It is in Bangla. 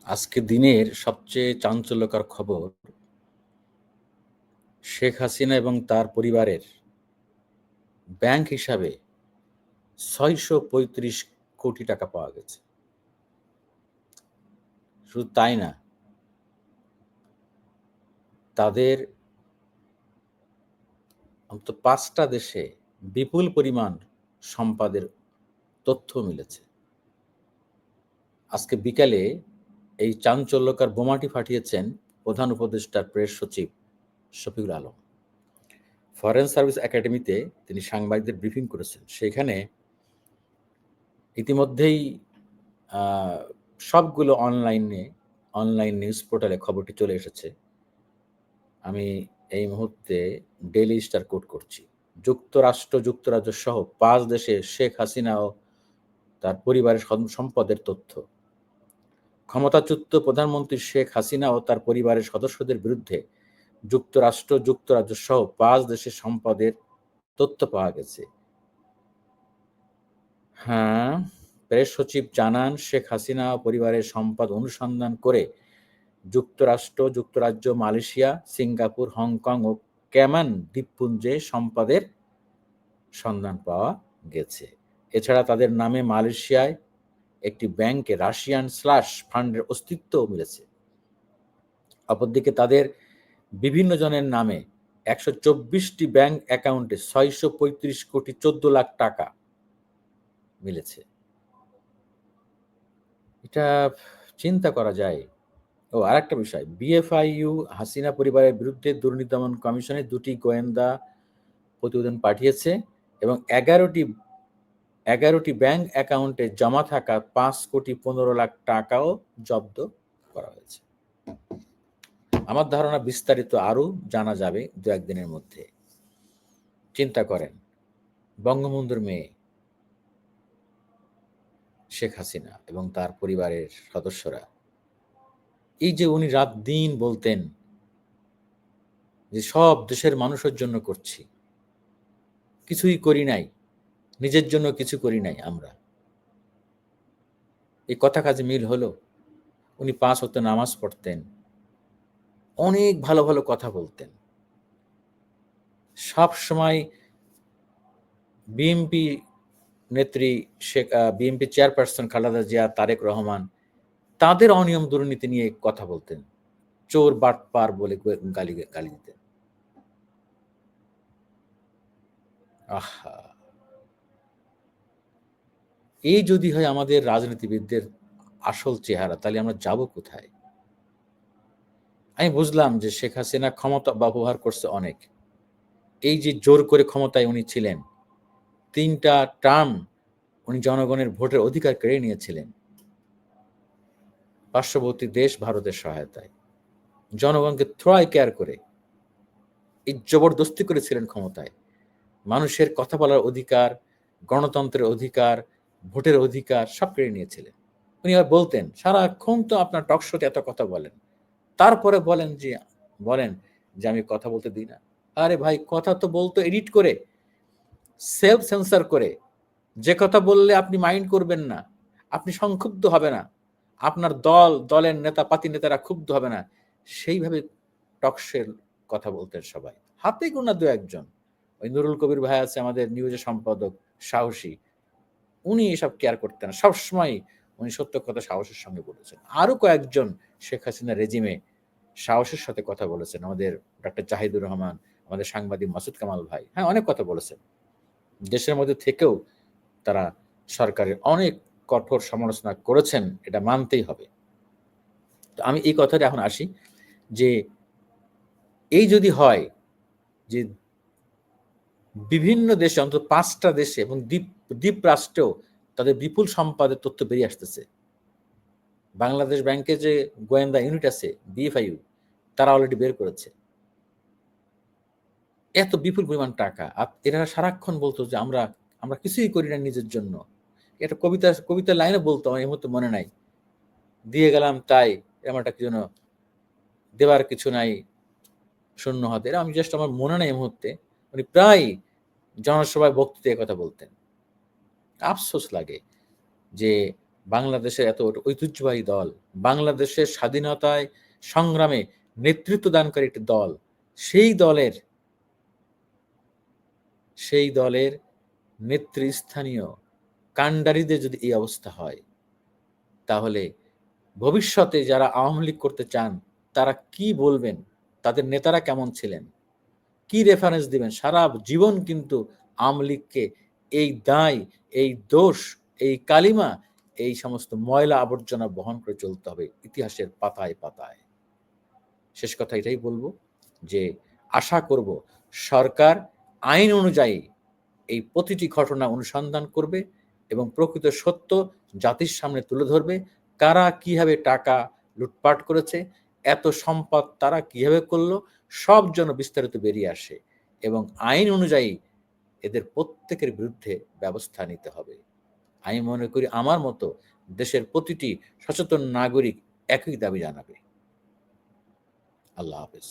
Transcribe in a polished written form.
আজকে দিনের সবচেয়ে চাঞ্চল্যকর খবর, শেখ হাসিনা এবং তার পরিবারের ব্যাংক হিসাবে ৬৩৫ কোটি টাকা পাওয়া গেছে। শুধু তাই না, তাদের অন্তত ৫টা দেশে বিপুল পরিমাণ সম্পদের তথ্য মিলেছে। আজকে বিকালে এই চাঞ্চল্যকর বোমাটি ফাটিয়েছেন প্রধান উপদেষ্টার প্রেস সচিব শফিকুল আলম। ফরেন সার্ভিস একাডেমিতে তিনি সাংবাদিকদের ব্রিফিং করেছেন। সেখানে ইতিমধ্যেই সবগুলো অনলাইন নিউজ পোর্টালে খবরটি চলে এসেছে। আমি এই মুহূর্তে ডেইলি স্টার কোট করছি। যুক্তরাজ্য সহ ৫ দেশে শেখ হাসিনা ও তার পরিবারের সম্পদের তথ্য। ক্ষমতাচ্যুত প্রধানমন্ত্রী শেখ হাসিনা ও তার পরিবারের সদস্যদের বিরুদ্ধে যুক্তরাজ্য সহ ৫ দেশের সম্পদের তথ্য পাওয়া গেছে। হ্যাঁ, প্রেস সচিব জানান, শেখ হাসিনা ও পরিবারের সম্পদ অনুসন্ধান করে যুক্তরাজ্য, মালয়েশিয়া, সিঙ্গাপুর, হংকং ও ক্যামান দ্বীপপুঞ্জে সম্পদের সন্ধান পাওয়া গেছে। এছাড়া তাদের নামে মালয়েশিয়ায় একটি ব্যাংকে রাশিয়ান স্লাশ ফান্ডের অস্তিত্বও মিলেছে। অপরদিকে তাদের বিভিন্ন জনের নামে ১২৪টি ব্যাংক অ্যাকাউন্টে ৬৩৫ কোটি ১৪ লাখ টাকা মিলেছে। এটা চিন্তা করা যায়। আরেকটা বিষয়, বিএফআইইউ হাসিনা পরিবারের বিরুদ্ধে দুর্নীতি দমন কমিশনে ২টি গোয়েন্দা প্রতিবেদন পাঠিয়েছে এবং ১১টি ব্যাংক অ্যাকাউন্টে জমা থাকা ৫ কোটি ১৫ লাখ টাকাও জব্দ করা হয়েছে। আমার ধারণা বিস্তারিত আরও জানা যাবে ২-১ দিনের মধ্যে। চিন্তা করেন, বঙ্গবন্ধুর মেয়ে শেখ হাসিনা এবং তার পরিবারের সদস্যরা, এই যে উনি রাত দিন বলতেন যে সব দেশের মানুষের জন্য করছি, কিছুই করি নাই, নিজের জন্য কিছু করি নাই আমরা। এই কথা কাজে মিল হলো? উনি ৫ ওয়াক্ত নামাজ পড়তেন, অনেক ভালো ভালো কথা বলতেন, সব সময় বিএনপি নেত্রী বিএনপি চেয়ারপারসন খালেদা জিয়া, তারেক রহমান, তাদের অনিয়ম দুর্নীতি নিয়ে কথা বলতেন, চোর বাটপার বলে গালি দিতেন। আহা, এই যদি হয় আমাদের রাজনীতিবিদদের আসল চেহারা, তাহলে আমরা যাব কোথায়? আমি বুঝলাম যে শেখ হাসিনা ক্ষমতা ব্যবহার করছে অনেক। এই যে জোর করে ক্ষমতায় উনি ছিলেন, ৩টা টার্ম উনি জনগণের ভোটের অধিকার কেড়ে নিয়েছিলেন পার্শ্ববর্তী দেশ ভারতের সহায়তায়, জনগণকে থ্রয় কেয়ার করে এই জবরদস্তি করেছিলেন ক্ষমতায়। মানুষের কথা বলার অধিকার, গণতন্ত্রের অধিকার, ভোটের অধিকার সব কেড়ে নিয়েছিলেন। উনি আবার বলতেন, সারাক্ষণ তো আপনার টক শোতে এত কথা বলেন, তারপরে বলেন যে আমি কথা বলতে দিই না। আরে ভাই, কথা তো বলতো এডিট করে, সেলফ সেন্সর করে। যে কথা বললে আপনি মাইন্ড করবেন না, আপনি সংক্ষুব্ধ হবে না, আপনার দলের নেতারা ক্ষুব্ধ হবে না, সেইভাবে টকশের কথা বলতেন সবাই। হাতে গোনা ২-১ জন। ওই নুরুল কবির ভাই আছে আমাদের নিউজের সম্পাদক, সাহসী, উনি এসব কেয়ার করতেন না। সবসময় উনি সত্য কথা সাহসের সঙ্গে বলেছেন। আরো কয়েকজন শেখ হাসিনা রেজিমে সাহসের সাথে কথা বলেছেন। আমাদের ডক্টর জাহিদুর রহমান, আমাদের সাংবাদিক মাসুদ কামাল ভাই, হ্যাঁ, অনেক কথা বলেছেন। দেশের মধ্যে থেকেও তারা সরকারের অনেক কঠোর সমালোচনা করেছেন, এটা মানতেই হবে। তো আমি এই কথাটা এখন আসি যে এই যদি হয় যে বিভিন্ন দেশে, অন্তত ৫টা দেশে এবং দ্বীপ রাষ্ট্রেও তাদের বিপুল সম্পদের তথ্য বেরিয়ে আসতেছে। বাংলাদেশ ব্যাংকে যে গোয়েন্দা ইউনিট আছে বিএফআইইউ, তারা অলরেডি বের করেছে এত বিপুল পরিমাণ টাকা। এরা সারাক্ষণ বলতো যে আমরা কিছুই করি না নিজের জন্য। একটা কবিতার লাইনে বলতো, আমার এই মুহূর্তে মনে নাই, দিয়ে গেলাম তাই, এরকম একটা কি যেন, দেবার কিছু নাই শূন্য হাতে। আমি জাস্ট, আমার মনে নাই এই মুহূর্তে। উনি প্রায় জনসভায় বক্তৃতায় কথা বলতেন। আফসোস লাগে যে বাংলাদেশের এত ঐতিহ্যবাহী দল, বাংলাদেশের স্বাধীনতায় সংগ্রামে নেতৃত্ব দানকারী একটি দল, সেই দলের নেতৃস্থানীয় কাণ্ডারীদের যদি এই অবস্থা হয়, তাহলে ভবিষ্যতে যারা আওয়ামী লীগ করতে চান তারা কি বলবেন, তাদের নেতারা কেমন ছিলেন, কি রেফারেন্স দিবেন? সারা জীবন কিন্তু আওয়ামী লীগকে এই দায়, এই দোষ, এই কালিমা, এই সমস্ত ময়লা আবর্জনা বহন করে চলতে হবে ইতিহাসের পাতায় পাতায়। শেষ কথা এটাই বলবো যে আশা করব সরকার আইন অনুযায়ী এই প্রতিটি ঘটনা অনুসন্ধান করবে এবং প্রকৃত সত্য জাতির সামনে তুলে ধরবে। কারা কিভাবে টাকা লুটপাট করেছে, এত সম্পদ তারা কিভাবে করলো, সব যেন বিস্তারিত বেরিয়ে আসে এবং আইন অনুযায়ী এদের প্রত্যেকের বিরুদ্ধে ব্যবস্থা নিতে হবে। আমি মনে করি আমার মতো দেশের প্রতিটি সচেতন নাগরিক একই দাবি জানাবে। আল্লাহ হাফেজ।